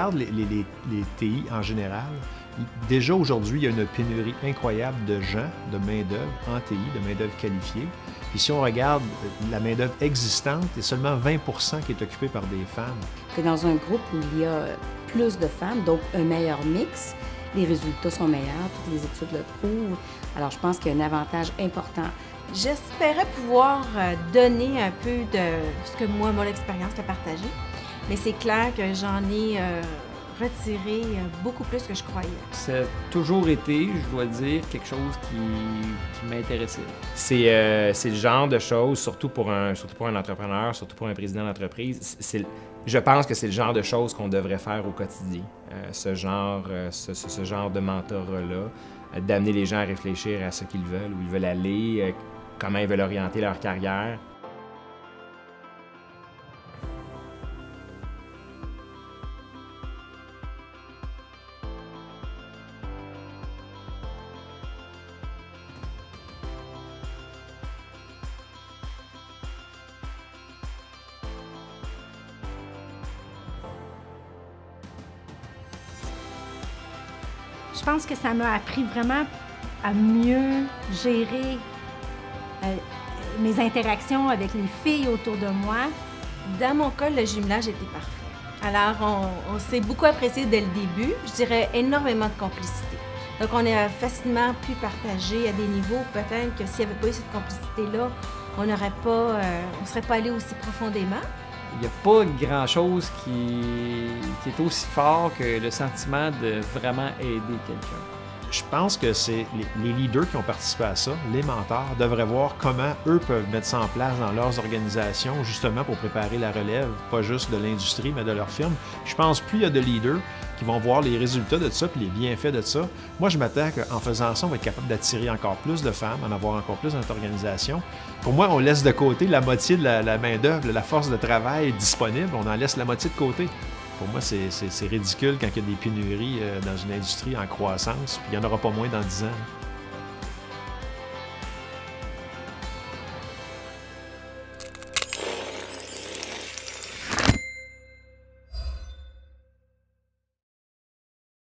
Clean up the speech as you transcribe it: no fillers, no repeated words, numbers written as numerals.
regarde les TI en général, déjà aujourd'hui, il y a une pénurie incroyable de gens, de main-d'œuvre en TI, de main-d'œuvre qualifiée. Puis si on regarde la main-d'œuvre existante, il y a seulement 20 qui est occupée par des femmes. Que dans un groupe où il y a plus de femmes, donc un meilleur mix, les résultats sont meilleurs, toutes les études le prouvent. Alors je pense qu'il y a un avantage important. J'espérais pouvoir donner un peu de ce que moi, mon expérience t'a partagé, mais c'est clair que j'en ai retiré beaucoup plus que je croyais. Ça a toujours été, je dois dire, quelque chose qui m'intéressait. C'est le genre de choses, surtout pour un entrepreneur, surtout pour un président d'entreprise, je pense que c'est le genre de choses qu'on devrait faire au quotidien. Ce genre de mentorat-là, d'amener les gens à réfléchir à ce qu'ils veulent, où ils veulent aller, comment ils veulent orienter leur carrière. Je pense que ça m'a appris vraiment à mieux gérer mes interactions avec les filles autour de moi. Dans mon cas, le jumelage était parfait. Alors, on s'est beaucoup apprécié dès le début. Je dirais énormément de complicité. Donc, on a facilement pu partager à des niveaux. Peut-être que s'il n'y avait pas eu cette complicité-là, on ne serait pas allé aussi profondément. Il n'y a pas grand-chose qui est aussi fort que le sentiment de vraiment aider quelqu'un. Je pense que c'est les leaders qui ont participé à ça, les mentors, devraient voir comment eux peuvent mettre ça en place dans leurs organisations, justement pour préparer la relève, pas juste de l'industrie, mais de leur firme. Je pense plus il y a de leaders qui vont voir les résultats de ça, puis les bienfaits de ça. Moi, je m'attends qu'en faisant ça, on va être capable d'attirer encore plus de femmes, en avoir encore plus dans notre organisation. Pour moi, on laisse de côté la moitié de la main-d'œuvre, la force de travail disponible, on en laisse la moitié de côté. Pour moi, c'est ridicule quand il y a des pénuries dans une industrie en croissance, puis il n'y en aura pas moins dans 10 ans.